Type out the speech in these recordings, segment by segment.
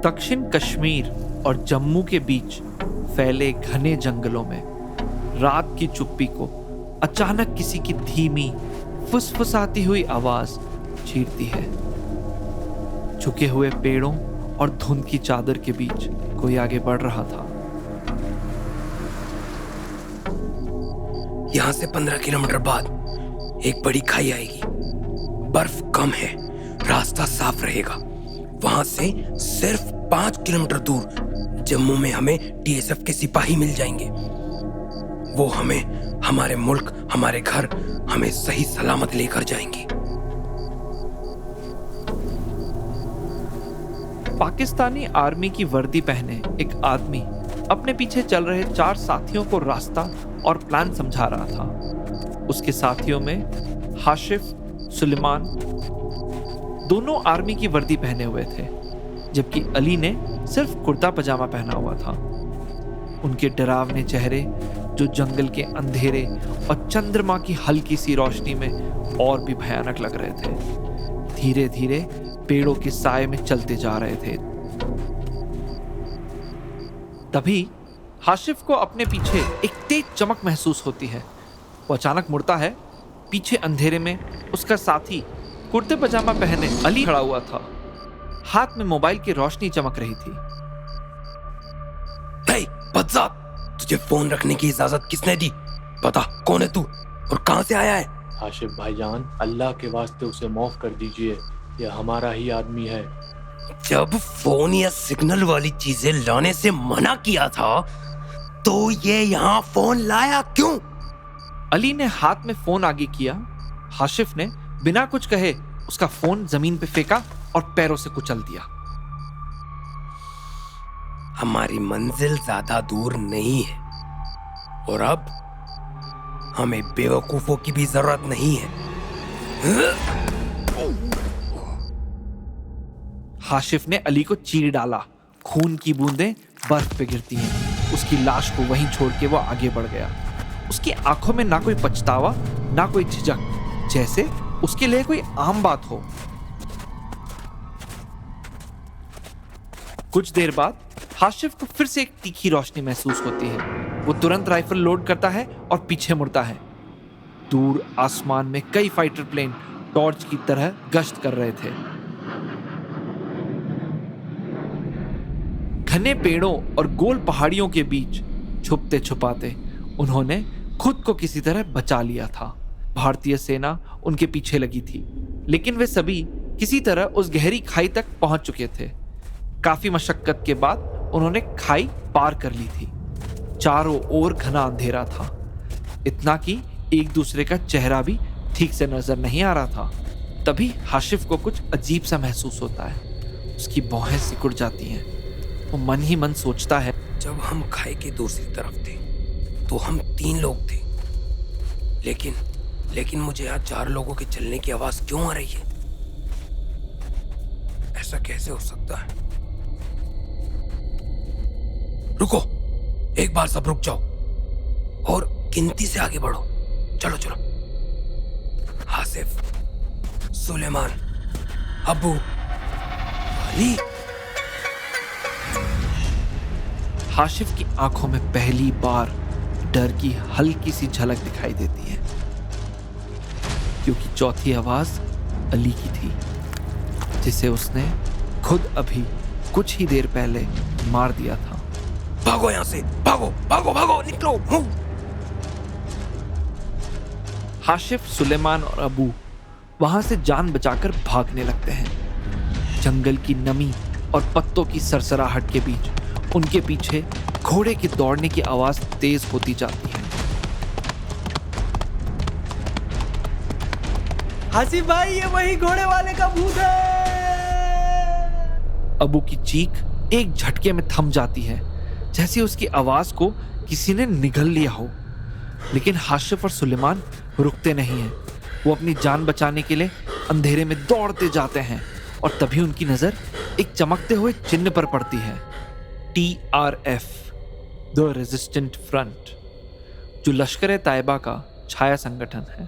दक्षिण कश्मीर और जम्मू के बीच फैले घने जंगलों में रात की चुप्पी को अचानक किसी की धीमी फुसफुसाती हुई आवाज चीरती है। झुके हुए पेड़ों और धुंध की चादर के बीच कोई आगे बढ़ रहा था। यहाँ से 15 किलोमीटर बाद एक बड़ी खाई आएगी। बर्फ कम है, रास्ता साफ रहेगा। वहां से सिर्फ 5 किलोमीटर दूर जम्मू में हमें TSF के सिपाही मिल जाएंगे। वो हमें हमारे मुल्क, हमारे घर, हमें सही सलामत लेकर जाएंगे। पाकिस्तानी आर्मी की वर्दी पहने एक आदमी अपने पीछे चल रहे 4 साथियों को रास्ता और प्लान समझा रहा था। उसके साथियों में हाशिफ, सुलेमान दोनों आर्मी की वर्दी पहने हुए थे, जबकि अली ने सिर्फ कुर्ता पजामा पहना हुआ था। उनके डरावने चेहरे जो जंगल के अंधेरे और चंद्रमा की हल्की सी रोशनी में और भी भयानक लग रहे थे, धीरे धीरे पेड़ों के साए में चलते जा रहे थे। तभी हाशिफ को अपने पीछे एक तेज चमक महसूस होती है। वो अचानक मुड़ता है। पीछे अंधेरे में उसका साथी कुर्ते पजामा पहने अली खड़ा हुआ था। हाथ में मोबाइल की रोशनी चमक रही थी। बदजात, तुझे फोन रखने की इजाजत किसने दी? बता, कौन है तू और कहां से आया है? हाशिफ भाईजान, अल्लाह के वास्ते उसे माफ कर दीजिए, यह हमारा ही आदमी है। जब फोन या सिग्नल वाली चीजें लाने से मना किया था, तो ये यहाँ फोन लाया क्यों? अली ने हाथ में फोन आगे किया। हाशिफ ने बिना कुछ कहे उसका फोन जमीन पे फेंका और पैरों से कुचल दिया। हमारी मंजिल ज्यादा दूर नहीं है और अब हमें बेवकूफों की भी जरूरत नहीं है। हाशिफ ने अली को चीर डाला। खून की बूंदें बर्फ पे गिरती हैं। उसकी लाश को वहीं छोड़ के वो आगे बढ़ गया। उसकी आंखों में ना कोई पछतावा, ना कोई झिझक, जैसे उसके लिए कोई आम बात हो। कुछ देर बाद हाशिफ को फिर से एक तीखी रोशनी महसूस होती है। वो तुरंत राइफल लोड करता है और पीछे मुड़ता है। दूर आसमान में कई फाइटर प्लेन टॉर्च की तरह गश्त कर रहे थे। घने पेड़ों और गोल पहाड़ियों के बीच छुपते छुपाते उन्होंने खुद को किसी तरह बचा लिया था। भारतीय सेना उनके पीछे लगी थी, लेकिन वे सभी किसी तरह उस गहरी खाई तक पहुंच चुके थे। काफी मशक्कत के बाद उन्होंने खाई पार कर ली थी। चारों ओर घना अंधेरा था, इतना कि एक दूसरे का चेहरा भी ठीक से नजर नहीं आ रहा था। तभी हाशिफ को कुछ अजीब सा महसूस होता है। उसकी भौहें सिकुड़ जाती हैं। वो मन ही मन सोचता है, जब हम खाई की दूसरी तरफ थे तो हम 3 लोग थे, लेकिन मुझे यहाँ 4 लोगों के चलने की आवाज क्यों आ रही है? ऐसा कैसे हो सकता है? रुको, एक बार सब रुक जाओ और गिनती से आगे बढ़ो। चलो चलो। हासिफ, सुलेमान, अबू, अली। हाशिफ की आंखों में पहली बार डर की हल्की सी झलक दिखाई देती है, क्योंकि चौथी आवाज अली की थी, जिसे उसने खुद अभी कुछ ही देर पहले मार दिया था। भागो यहाँ से, भागो भागो भागो, निकलो। हाशिफ, सुलेमान और अबू वहां से जान बचाकर भागने लगते हैं। जंगल की नमी और पत्तों की सरसराहट के बीच उनके पीछे घोड़े के दौड़ने की आवाज तेज होती जाती है। हासिफ भाई, ये वही घोड़े वाले का भूत है। अबू की चीख एक झटके में थम जाती है, जैसे उसकी आवाज को किसी ने निगल लिया हो। लेकिन हाशिफ और सुलेमान रुकते नहीं हैं। वो अपनी जान बचाने के लिए अंधेरे में दौड़ते जाते हैं और तभी उनकी नजर एक चमकते हुए चिन्ह पर पड़ती है। TRF, द रेजिस्टेंट फ्रंट, जो लश्कर तैयबा का छाया संगठन है।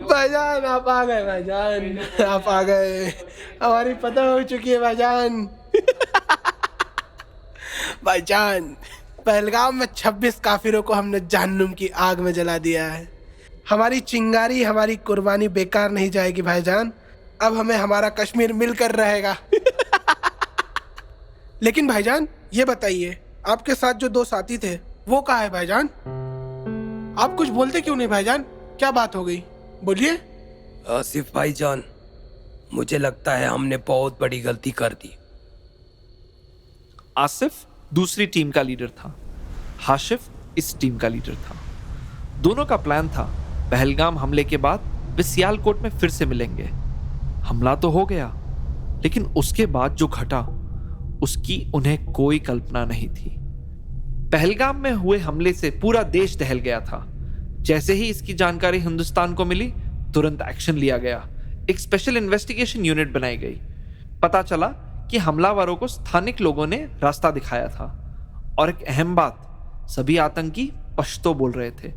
भाईजान आप आ गए, भाईजान आप आ गए, हमारी पता हो चुकी है भाईजान। भाईजान पहलगाम में 26 काफिरों को हमने जहन्नुम की आग में जला दिया है। हमारी चिंगारी, हमारी कुर्बानी बेकार नहीं जाएगी भाईजान। अब हमें हमारा कश्मीर मिलकर रहेगा। लेकिन भाईजान ये बताइए, आपके साथ जो 2 साथी थे वो कहाँ है भाईजान? आप कुछ बोलते क्यों नहीं भाईजान? क्या बात हो गई, बोलिए। आसिफ भाईजान, मुझे लगता है हमने बहुत बड़ी गलती कर दी। आसिफ दूसरी टीम का लीडर था, हाशिफ इस टीम का लीडर था। दोनों का प्लान था पहलगाम हमले के बाद वे सियालकोट में फिर से मिलेंगे। हमला तो हो गया, लेकिन उसके बाद जो घटा उसकी उन्हें कोई कल्पना नहीं थी। पहलगाम में हुए हमले से पूरा देश दहल गया था। जैसे ही इसकी जानकारी हिंदुस्तान को मिली, तुरंत एक्शन लिया गया। एक स्पेशल इन्वेस्टिगेशन यूनिट बनाई गई। पता चला कि हमलावरों को स्थानिक लोगों ने रास्ता दिखाया था। और एक अहम बात, सभी आतंकी पश्तो बोल रहे थे।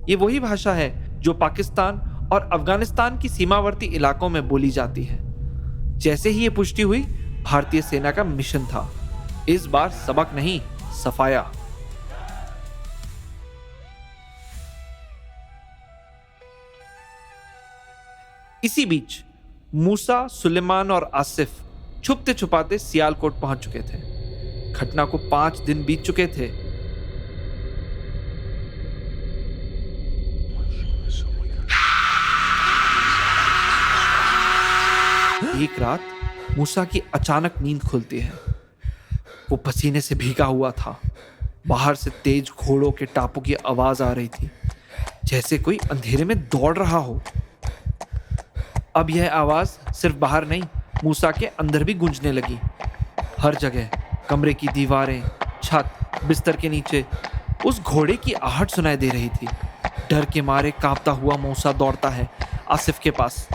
ये वही भाषा है जो पाकिस्तान और अफगानिस्तान की सीमावर्ती इलाकों में बोली जाती है। जैसे ही ये पुष्टि हुई, भारतीय सेना का मिशन था इस बार सबक नहीं, सफाया। इसी बीच मूसा, सुलेमान और आसिफ छुपते छुपाते सियालकोट पहुंच चुके थे। घटना को 5 दिन बीत चुके थे। एक रात मूसा की अचानक नींद खुलती है। वो पसीने से भीगा हुआ था। बाहर से तेज घोड़ों के टापों की आवाज आ रही थी, जैसे कोई अंधेरे में दौड़ रहा हो। अब यह आवाज सिर्फ बाहर नहीं, मूसा के अंदर भी गूंजने लगी। हर जगह, कमरे की दीवारें, छत, बिस्तर के नीचे उस घोड़े की आहट सुनाई दे रही थी। डर के मारे कांपता हुआ मूसा दौड़ता है आसिफ के पास।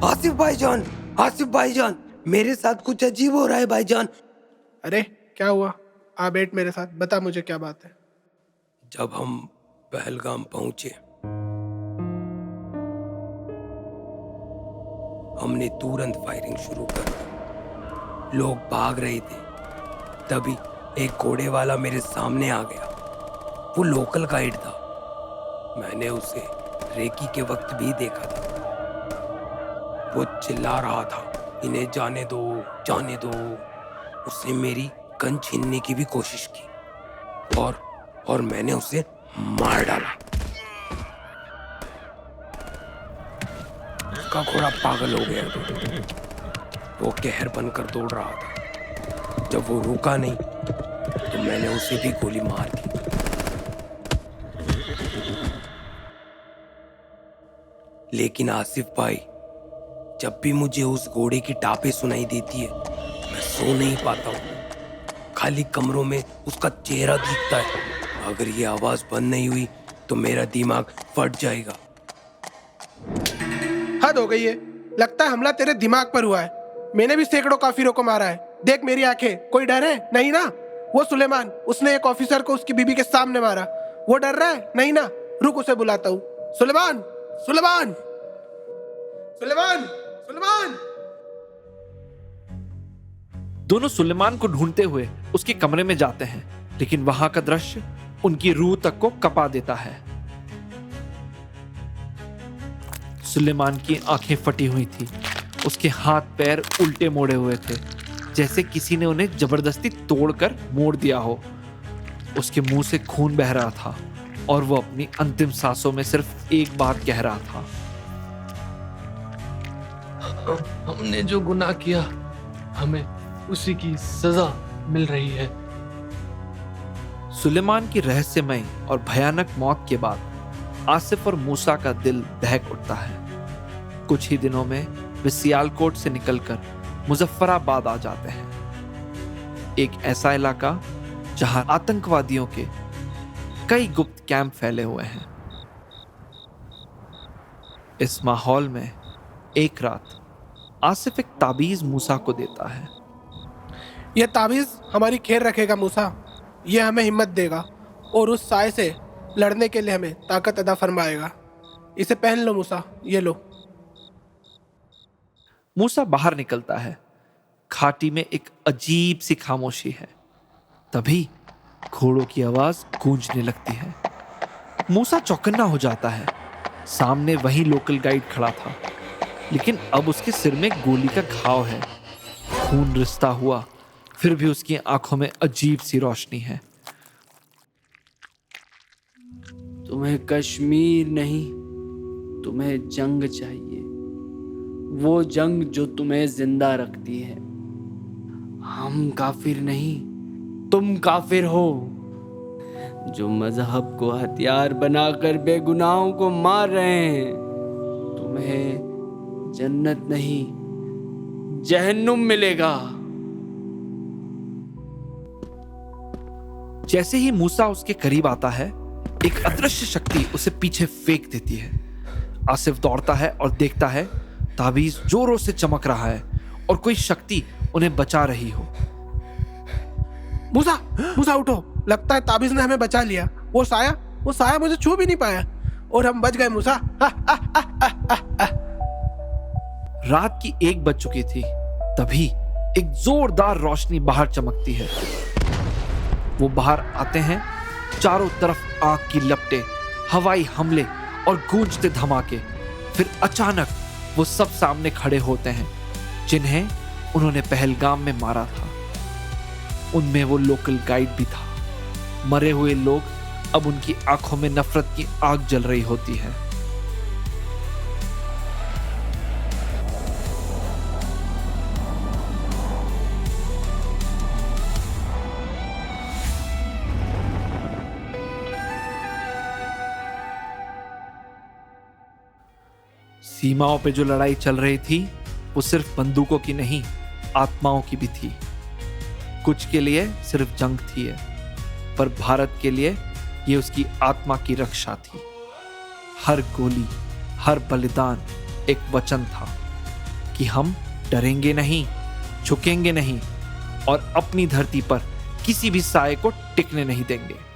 आसिफ भाईजान, मेरे साथ कुछ अजीब हो रहा है भाईजान। अरे क्या हुआ? आ बैठ मेरे साथ, बता मुझे क्या बात है। जब हम पहलगाम पहुंचे, हमने तुरंत फायरिंग शुरू कर दी। लोग भाग रहे थे। तभी एक घोड़े वाला मेरे सामने आ गया। वो लोकल गाइड था। मैंने उसे रेकी के वक्त भी देखा था। वो चिल्ला रहा था, इन्हें जाने दो, जाने दो। उसने मेरी गन छीनने की भी कोशिश की और मैंने उसे मार डाला। उसका घोड़ा पागल हो गया। वो कहर बनकर दौड़ रहा था। जब वो रुका नहीं तो मैंने उसे भी गोली मार दी। लेकिन आसिफ भाई, जब भी मुझे उस घोड़े की टापें सुनाई देती है, मैं सो नहीं पाता हूँ। खाली कमरों में उसका चेहरा दिखता है। अगर ये आवाज बंद नहीं हुई तो मेरा दिमाग फट जाएगा। हद हो गई है। लगता है हमला तेरे दिमाग पर हुआ है। मैंने भी सैकड़ों काफिरों को मारा है। देख मेरी आंखें, कोई डर है? नहीं ना। वो सुलेमान, उसने एक ऑफिसर को उसकी बीबी के सामने मारा। वो डर रहा है? नहीं ना। रुक, उसे बुलाता हूँ। सुलेमान, सुलेमान, सुलेमान, सुलेमान। दोनों सुलेमान को ढूंढते हुए उसके कमरे में जाते हैं, लेकिन वहां का दृश्य उनकी रूह तक को कपा देता है। सुलेमान की आंखें फटी हुई थी। उसके हाथ पैर उल्टे मोड़े हुए थे, जैसे किसी ने उन्हें जबरदस्ती तोड़कर मोड़ दिया हो। उसके मुंह से खून बह रहा था और वो अपनी अंतिम सांसों में सिर्फ एक बात कह रहा था, हमने जो गुनाह किया, हमें उसी की सजा मिल रही है। सुलेमान की रहस्यमय और भयानक मौत के बाद आसिफ और मूसा का दिल दहक उठता है। कुछ ही दिनों में वे सियालकोट से निकलकर मुजफ्फराबाद आ जाते हैं, एक ऐसा इलाका जहां आतंकवादियों के कई गुप्त कैंप फैले हुए हैं। इस माहौल में एक रात आसिफ एक ताबीज मूसा को देता है। यह ताबीज हमारी खैर रखेगा मूसा। यह हमें हिम्मत देगा और उस साय से लड़ने के लिए हमें ताकत अदा फरमाएगा। इसे पहन लो मूसा, ये लो। मूसा बाहर निकलता है। घाटी में एक अजीब सी खामोशी है। तभी घोड़ों की आवाज गूंजने लगती है। मूसा चौकन्ना हो जाता है। सामने वही लोकल गाइड खड़ा था, लेकिन अब उसके सिर में गोली का घाव है। खून रिसता हुआ, फिर भी उसकी आंखों में अजीब सी रोशनी है। तुम्हें कश्मीर नहीं, तुम्हें जंग चाहिए, वो जंग जो तुम्हें जिंदा रखती है। हम काफिर नहीं, तुम काफिर हो, जो मजहब को हथियार बनाकर बेगुनाहों को मार रहे हैं। तुम्हें जन्नत नहीं, जहन्नुम मिलेगा। जैसे ही मूसा उसके करीब आता है, एक अदृश्य शक्ति उसे पीछे फेंक देती है। आसिफ दौड़ता है और देखता है ताबीज जोरों से चमक रहा है और कोई शक्ति उन्हें बचा रही हो। मूसा, मूसा उठो, लगता है ताबीज ने हमें बचा लिया। वो साया मुझे छू भी नहीं पाया और हम बच गए मूसा। रात की 1 बज चुकी थी। तभी एक जोरदार रोशनी बाहर चमकती है। वो बाहर आते हैं। चारों तरफ आग की लपटें, हवाई हमले और गूंजते धमाके। फिर अचानक वो सब सामने खड़े होते हैं, जिन्हें उन्होंने पहलगाम में मारा था। उनमें वो लोकल गाइड भी था। मरे हुए लोग, अब उनकी आंखों में नफरत की आग जल रही होती है। सीमाओं पे जो लड़ाई चल रही थी, वो सिर्फ बंदूकों की नहीं, आत्माओं की भी थी। कुछ के लिए सिर्फ जंग थी, पर भारत के लिए ये उसकी आत्मा की रक्षा थी। हर गोली, हर बलिदान एक वचन था कि हम डरेंगे नहीं, झुकेंगे नहीं और अपनी धरती पर किसी भी साये को टिकने नहीं देंगे।